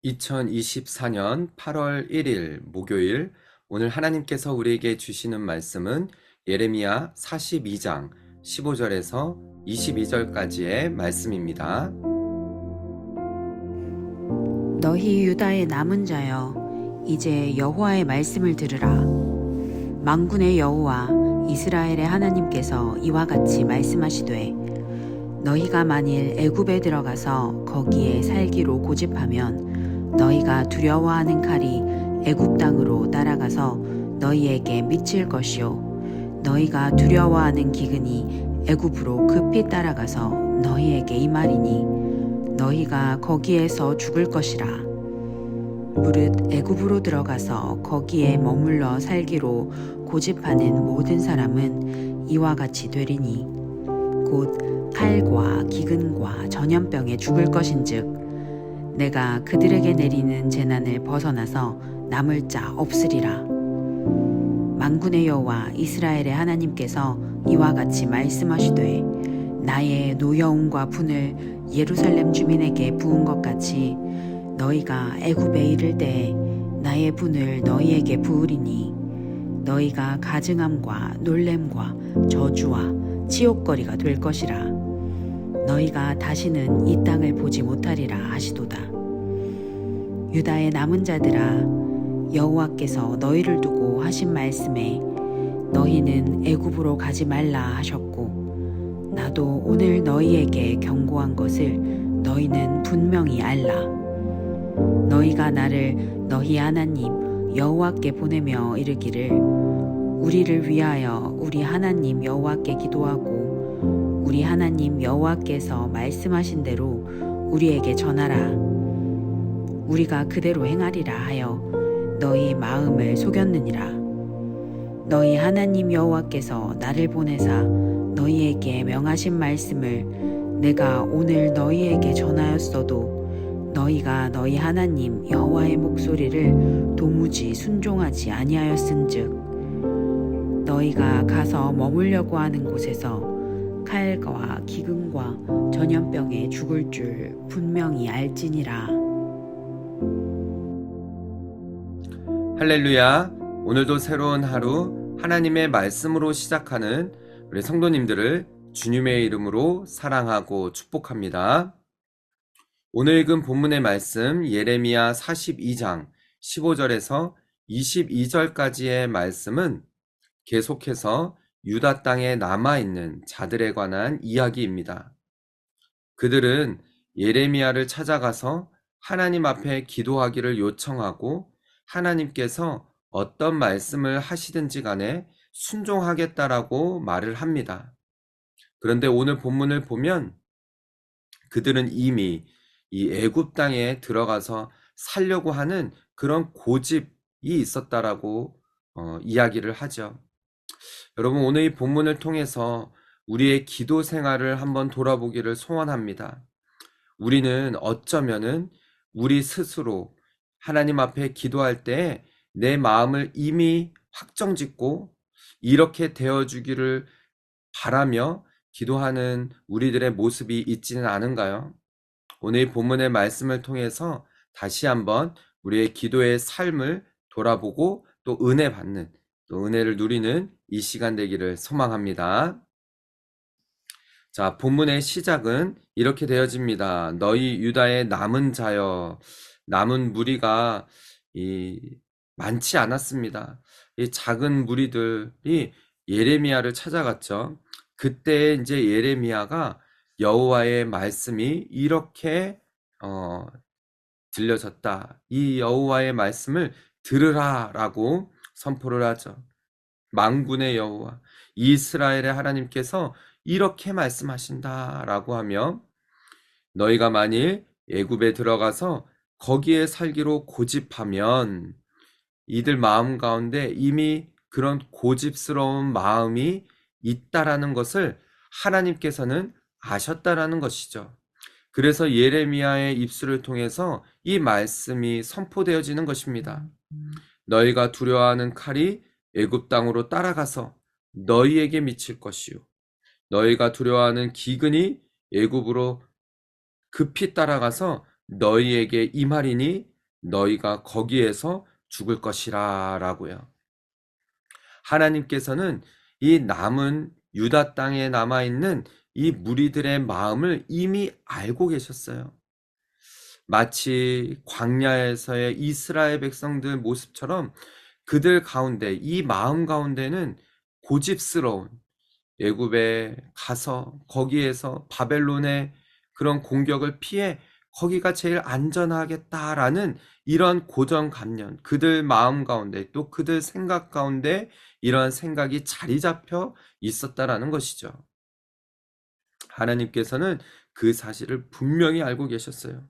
(2024년 8월 1일) 목요일, 오늘 하나님께서 우리에게 주시는 말씀은 예레미야 42장 15절에서 22절까지의 말씀입니다. 너희 유다의 남은 자여, 이제 여호와의 말씀을 들으라. 만군의 여호와 이스라엘의 하나님께서 이와 같이 말씀하시되, 너희가 만일 애굽에 들어가서 거기에 살기로 고집하면 너희가 두려워하는 칼이 애굽 땅으로 따라가서 너희에게 미칠 것이요, 너희가 두려워하는 기근이 애굽으로 급히 따라가서 너희에게 임하리니 너희가 거기에서 죽을 것이라. 무릇 애굽으로 들어가서 거기에 머물러 살기로 고집하는 모든 사람은 이와 같이 되리니 곧 칼과 기근과 전염병에 죽을 것인즉 내가 그들에게 내리는 재난을 벗어나서 남을 자 없으리라. 만군의 여호와 이스라엘의 하나님께서 이와 같이 말씀하시되, 나의 노여움과 분을 예루살렘 주민에게 부은 것 같이 너희가 애굽에 이를 때에 나의 분을 너희에게 부으리니 너희가 가증함과 놀램과 저주와 치욕거리가 될 것이라. 너희가 다시는 이 땅을 보지 못하리라 하시도다. 유다의 남은 자들아, 여호와께서 너희를 두고 하신 말씀에 너희는 애굽으로 가지 말라 하셨고, 나도 오늘 너희에게 경고한 것을 너희는 분명히 알라. 너희가 나를 너희 하나님 여호와께 보내며 이르기를, 우리를 위하여 우리 하나님 여호와께 기도하고 우리 하나님 여호와께서 말씀하신 대로 우리에게 전하라. 우리가 그대로 행하리라 하여 너희 마음을 속였느니라. 너희 하나님 여호와께서 나를 보내사 너희에게 명하신 말씀을 내가 오늘 너희에게 전하였어도 너희가 너희 하나님 여호와의 목소리를 도무지 순종하지 아니하였은즉 너희가 가서 머물려고 하는 곳에서 칼과 기근과 전염병에 죽을 줄 분명히 알지니라. 할렐루야. 오늘도 새로운 하루 하나님의 말씀으로 시작하는 우리 성도님들을 주님의 이름으로 사랑하고 축복합니다. 오늘 읽은 본문의 말씀 예레미야 42장 15절에서 22절까지의 말씀은 계속해서 유다 땅에 남아있는 자들에 관한 이야기입니다. 그들은 예레미야를 찾아가서 하나님 앞에 기도하기를 요청하고 하나님께서 어떤 말씀을 하시든지 간에 순종하겠다라고 말을 합니다. 그런데 오늘 본문을 보면 그들은 이미 이 애굽 땅에 들어가서 살려고 하는 그런 고집이 있었다라고 이야기를 하죠. 여러분, 오늘 이 본문을 통해서 우리의 기도 생활을 한번 돌아보기를 소원합니다. 우리는 어쩌면은 우리 스스로 하나님 앞에 기도할 때 내 마음을 이미 확정짓고 이렇게 되어주기를 바라며 기도하는 우리들의 모습이 있지는 않은가요? 오늘 이 본문의 말씀을 통해서 다시 한번 우리의 기도의 삶을 돌아보고 또 은혜 받는, 또 은혜를 누리는 이 시간 되기를 소망합니다. 자, 본문의 시작은 이렇게 되어집니다. 너희 유다의 남은 자여. 남은 무리가 많지 않았습니다. 이 작은 무리들이 예레미야를 찾아갔죠. 그때 이제 예레미야가 여호와의 말씀이 이렇게 들려졌다. 이 여호와의 말씀을 들으라라고 선포를 하죠. 만군의 여호와 이스라엘의 하나님께서 이렇게 말씀하신다라고 하며, 너희가 만일 애굽에 들어가서 거기에 살기로 고집하면, 이들 마음 가운데 이미 그런 고집스러운 마음이 있다라는 것을 하나님께서는 아셨다라는 것이죠. 그래서 예레미야의 입술을 통해서 이 말씀이 선포되어지는 것입니다. 너희가 두려워하는 칼이 애굽 땅으로 따라가서 너희에게 미칠 것이요 너희가 두려워하는 기근이 애굽으로 급히 따라가서 너희에게 임하리니 너희가 거기에서 죽을 것이라 라고요. 하나님께서는 이 남은 유다 땅에 남아있는 이 무리들의 마음을 이미 알고 계셨어요. 마치 광야에서의 이스라엘 백성들 모습처럼 그들 가운데, 이 마음 가운데는 고집스러운, 애굽에 가서 거기에서 바벨론의 그런 공격을 피해 거기가 제일 안전하겠다라는 이런 고정관념, 그들 마음 가운데 또 그들 생각 가운데 이러한 생각이 자리 잡혀 있었다라는 것이죠. 하나님께서는 그 사실을 분명히 알고 계셨어요.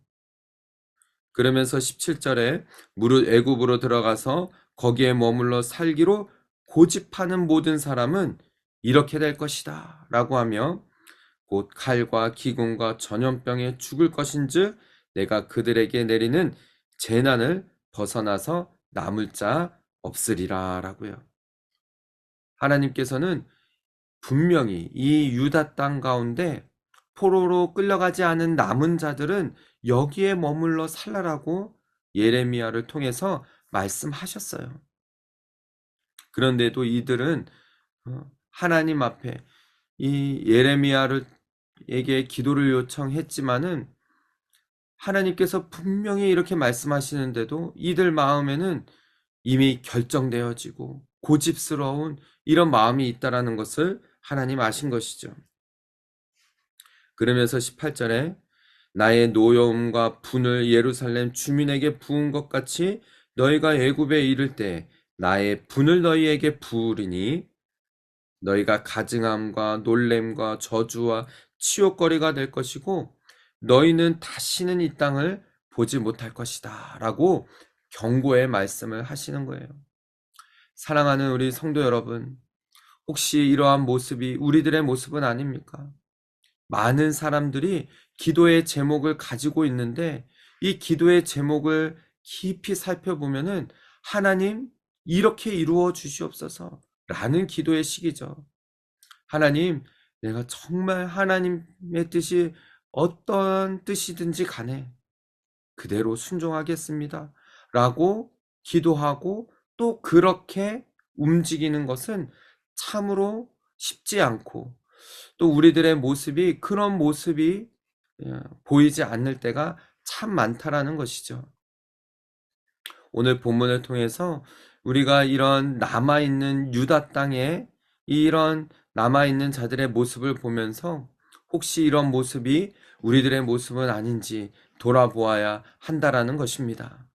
그러면서 17절에 무릇 애굽으로 들어가서 거기에 머물러 살기로 고집하는 모든 사람은 이렇게 될 것이다 라고 하며 곧 칼과 기근과 전염병에 죽을 것인즉 내가 그들에게 내리는 재난을 벗어나서 남을 자 없으리라 라고요. 하나님께서는 분명히 이 유다 땅 가운데 포로로 끌려가지 않은 남은 자들은 여기에 머물러 살라라고 예레미야를 통해서 말씀하셨어요. 그런데도 이들은 하나님 앞에 이 예레미야에게 기도를 요청했지만은 하나님께서 분명히 이렇게 말씀하시는데도 이들 마음에는 이미 결정되어지고 고집스러운 이런 마음이 있다라는 것을 하나님 아신 것이죠. 그러면서 18절에 나의 노여움과 분을 예루살렘 주민에게 부은 것 같이 너희가 애굽에 이를 때 나의 분을 너희에게 부으리니 너희가 가증함과 놀램과 저주와 치욕거리가 될 것이고 너희는 다시는 이 땅을 보지 못할 것이다 라고 경고의 말씀을 하시는 거예요. 사랑하는 우리 성도 여러분, 혹시 이러한 모습이 우리들의 모습은 아닙니까? 많은 사람들이 기도의 제목을 가지고 있는데 이 기도의 제목을 깊이 살펴보면은 하나님 이렇게 이루어 주시옵소서 라는 기도의 식이죠. 하나님, 내가 정말 하나님의 뜻이 어떤 뜻이든지 간에 그대로 순종하겠습니다 라고 기도하고 또 그렇게 움직이는 것은 참으로 쉽지 않고 또 우리들의 모습이 그런 모습이 보이지 않을 때가 참 많다라는 것이죠. 오늘 본문을 통해서 우리가 이런 남아있는 유다 땅에 이런 남아있는 자들의 모습을 보면서 혹시 이런 모습이 우리들의 모습은 아닌지 돌아보아야 한다라는 것입니다.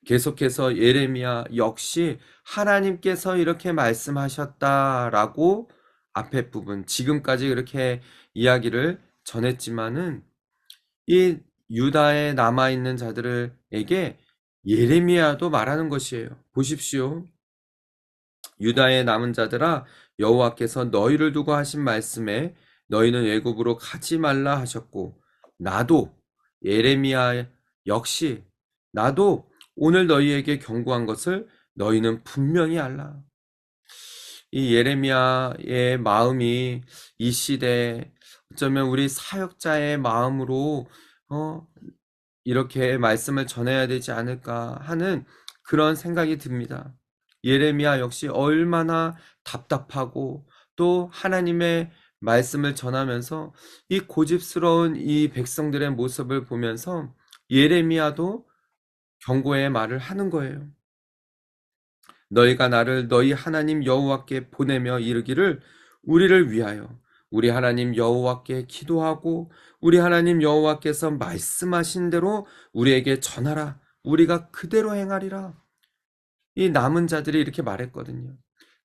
계속해서 예레미야 역시 하나님께서 이렇게 말씀하셨다라고 앞에 부분 지금까지 이렇게 이야기를 전했지만은 이 유다에 남아있는 자들에게 예레미야도 말하는 것이에요. 보십시오. 유다의 남은 자들아 여호와께서 너희를 두고 하신 말씀에 너희는 애굽으로 가지 말라 하셨고 나도 예레미야 역시 나도 오늘 너희에게 경고한 것을 너희는 분명히 알라. 이 예레미야의 마음이 이 시대에 어쩌면 우리 사역자의 마음으로 이렇게 말씀을 전해야 되지 않을까 하는 그런 생각이 듭니다. 예레미야 역시 얼마나 답답하고 또 하나님의 말씀을 전하면서 이 고집스러운 이 백성들의 모습을 보면서 예레미야도 경고의 말을 하는 거예요. 너희가 나를 너희 하나님 여호와께 보내며 이르기를 우리를 위하여 우리 하나님 여호와께 기도하고 우리 하나님 여호와께서 말씀하신 대로 우리에게 전하라. 우리가 그대로 행하리라. 이 남은 자들이 이렇게 말했거든요.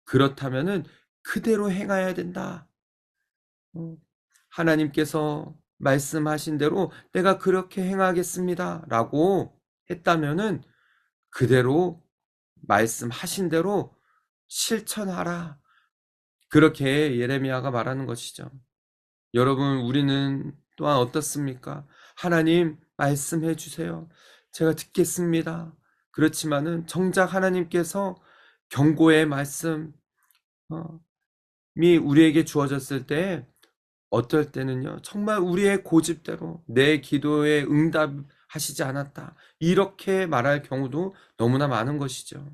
그렇다면은 그대로 행해야 된다. 하나님께서 말씀하신 대로 내가 그렇게 행하겠습니다. 라고 했다면은 그대로 말씀하신 대로 실천하라. 그렇게 예레미야가 말하는 것이죠. 여러분, 우리는 또한 어떻습니까? 하나님 말씀해 주세요. 제가 듣겠습니다. 그렇지만은 정작 하나님께서 경고의 말씀이 우리에게 주어졌을 때 어떨 때는요, 정말 우리의 고집대로 내 기도에 응답하시지 않았다, 이렇게 말할 경우도 너무나 많은 것이죠.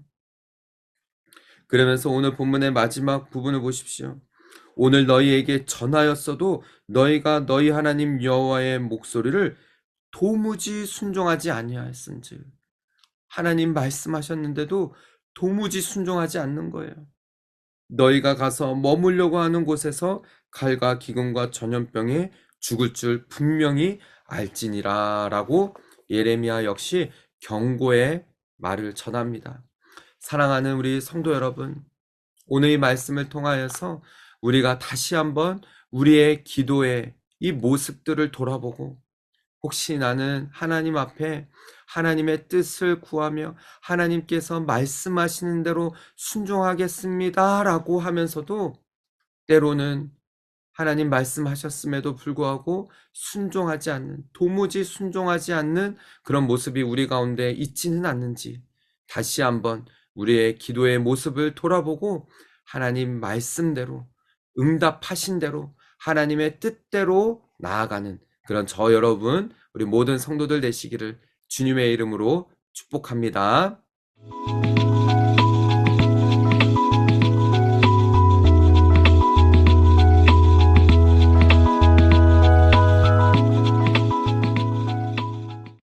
그러면서 오늘 본문의 마지막 부분을 보십시오. 오늘 너희에게 전하였어도 너희가 너희 하나님 여호와의 목소리를 도무지 순종하지 아니하였은즉. 하나님 말씀하셨는데도 도무지 순종하지 않는 거예요. 너희가 가서 머물려고 하는 곳에서 칼과 기근과 전염병에 죽을 줄 분명히 알지니라 라고 예레미야 역시 경고의 말을 전합니다. 사랑하는 우리 성도 여러분, 오늘 이 말씀을 통하여서 우리가 다시 한번 우리의 기도의 이 모습들을 돌아보고, 혹시 나는 하나님 앞에 하나님의 뜻을 구하며 하나님께서 말씀하시는 대로 순종하겠습니다 라고 하면서도 때로는 하나님 말씀하셨음에도 불구하고 순종하지 않는, 도무지 순종하지 않는 그런 모습이 우리 가운데 있지는 않는지 다시 한번 우리의 기도의 모습을 돌아보고 하나님 말씀대로, 응답하신 대로, 하나님의 뜻대로 나아가는 그런 저 여러분, 우리 모든 성도들 되시기를 주님의 이름으로 축복합니다.